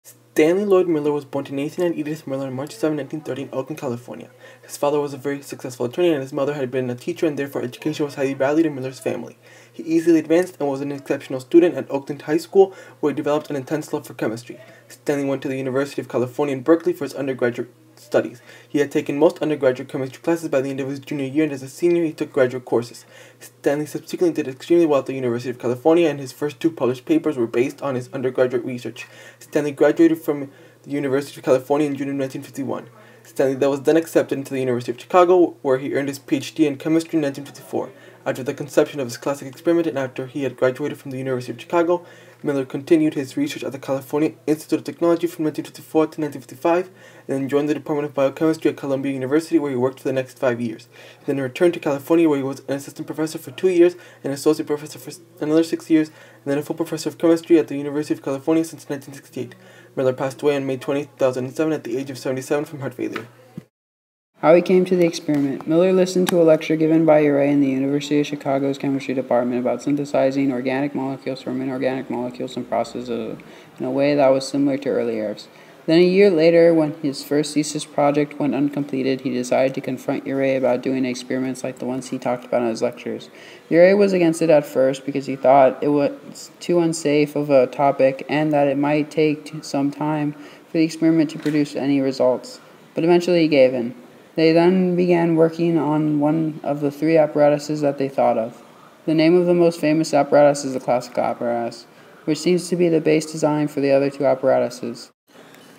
Stanley Lloyd Miller was born to Nathan and Edith Miller on March 7, 1930 in Oakland, California. His father was a very successful attorney and his mother had been a teacher, and therefore education was highly valued in Miller's family. He easily advanced and was an exceptional student at Oakland High School, where he developed an intense love for chemistry. Stanley went to the University of California in Berkeley for his undergraduate studies. He had taken most undergraduate chemistry classes by the end of his junior year, and as a senior he took graduate courses. Stanley subsequently did extremely well at the University of California, and his first two published papers were based on his undergraduate research. Stanley graduated from the University of California in June of 1951. Stanley was then accepted into the University of Chicago, where he earned his PhD in chemistry in 1954. After the conception of his classic experiment and after he had graduated from the University of Chicago, Miller continued his research at the California Institute of Technology from 1954 to 1955, and then joined the Department of Biochemistry at Columbia University, where he worked for the next 5 years. He then returned to California, where he was an assistant professor for 2 years, an associate professor for another 6 years, and then a full professor of chemistry at the University of California since 1968. Miller passed away on May 20, 2007 at the age of 77 from heart failure. How he came to the experiment. Miller listened to a lecture given by Urey in the University of Chicago's chemistry department about synthesizing organic molecules from inorganic molecules and processes in a way that was similar to earlier's. Then a year later, when his first thesis project went uncompleted, he decided to confront Urey about doing experiments like the ones he talked about in his lectures. Urey was against it at first because he thought it was too unsafe of a topic and that it might take some time for the experiment to produce any results. But eventually he gave in. They then began working on one of the three apparatuses that they thought of. The name of the most famous apparatus is the classical apparatus, which seems to be the base design for the other two apparatuses.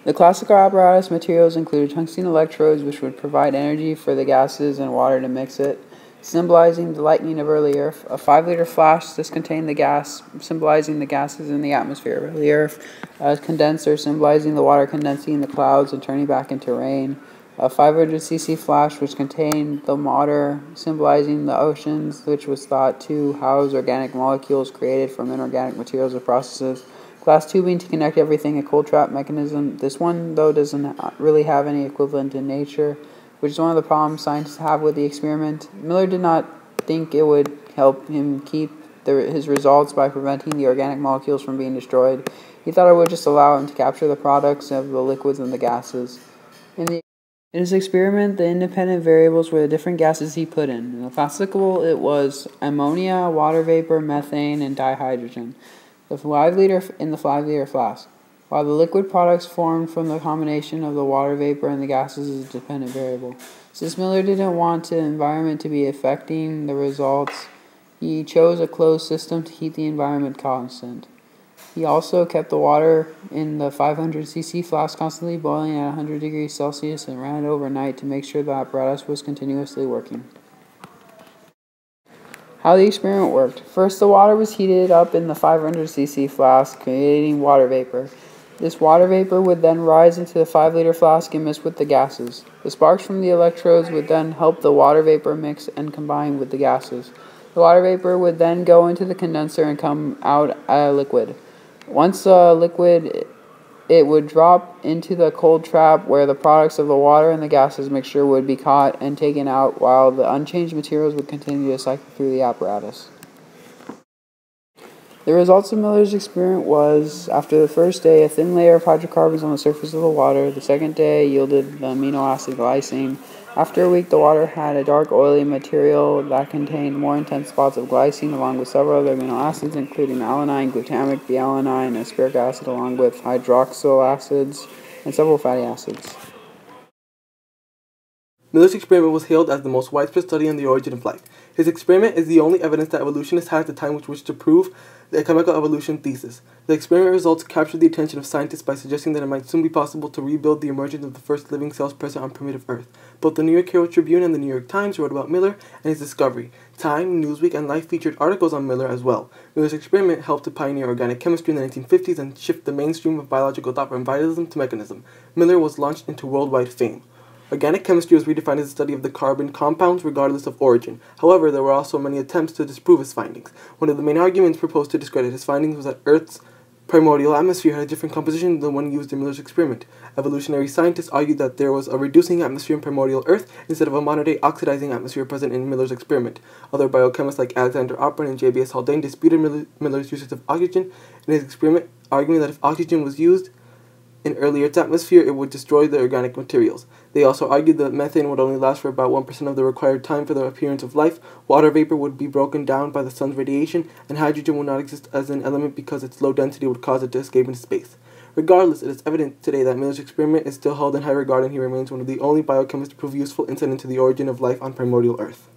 The classical apparatus materials included tungsten electrodes, which would provide energy for the gases and water to mix it, symbolizing the lightning of early Earth. A 5-liter flask, this contained the gas, symbolizing the gases in the atmosphere of early Earth. A condenser, symbolizing the water condensing in the clouds and turning back into rain. A 500cc flask, which contained the water, symbolizing the oceans, which was thought to house organic molecules created from inorganic materials or processes. Glass tubing to connect everything, a cold trap mechanism. This one, though, doesn't really have any equivalent in nature, which is one of the problems scientists have with the experiment. Miller did not think it would help him keep his results by preventing the organic molecules from being destroyed. He thought it would just allow him to capture the products of the liquids and the gases. In his experiment, the independent variables were the different gases he put in. In the classical, it was ammonia, water vapor, methane, and dihydrogen. The 5-liter flask, while the liquid products formed from the combination of the water vapor and the gases is a dependent variable. Since Miller didn't want the environment to be affecting the results, he chose a closed system to keep the environment constant. He also kept the water in the 500cc flask constantly boiling at 100 degrees Celsius and ran it overnight to make sure the apparatus was continuously working. How the experiment worked. First, the water was heated up in the 500cc flask, creating water vapor. This water vapor would then rise into the 5-liter flask and mix with the gases. The sparks from the electrodes would then help the water vapor mix and combine with the gases. The water vapor would then go into the condenser and come out as a liquid. Once liquid, it would drop into the cold trap where the products of the water and the gases mixture would be caught and taken out while the unchanged materials would continue to cycle through the apparatus. The results of Miller's experiment was, after the first day, a thin layer of hydrocarbons on the surface of the water. The second day yielded the amino acid glycine. After a week, the water had a dark, oily material that contained more intense spots of glycine, along with several other amino acids, including alanine, glutamic, B-alanine, and asparic acid, along with hydroxyl acids and several fatty acids. Miller's experiment was hailed as the most widespread study on the origin of life. His experiment is the only evidence that evolutionists had at the time with which to prove the chemical evolution thesis. The experiment results captured the attention of scientists by suggesting that it might soon be possible to rebuild the emergence of the first living cells present on primitive Earth. Both the New York Herald Tribune and the New York Times wrote about Miller and his discovery. Time, Newsweek, and Life featured articles on Miller as well. Miller's experiment helped to pioneer organic chemistry in the 1950s and shift the mainstream of biological thought from vitalism to mechanism. Miller was launched into worldwide fame. Organic chemistry was redefined as the study of the carbon compounds regardless of origin. However, there were also many attempts to disprove his findings. One of the main arguments proposed to discredit his findings was that Earth's primordial atmosphere had a different composition than the one used in Miller's experiment. Evolutionary scientists argued that there was a reducing atmosphere in primordial Earth instead of a modern-day oxidizing atmosphere present in Miller's experiment. Other biochemists like Alexander Operin and J.B.S. Haldane disputed Miller's usage of oxygen in his experiment, arguing that if oxygen was used in early Earth's atmosphere, it would destroy the organic materials. They also argued that methane would only last for about 1% of the required time for the appearance of life, water vapor would be broken down by the sun's radiation, and hydrogen would not exist as an element because its low density would cause it to escape into space. Regardless, it is evident today that Miller's experiment is still held in high regard, and he remains one of the only biochemists to prove useful insight into the origin of life on primordial Earth.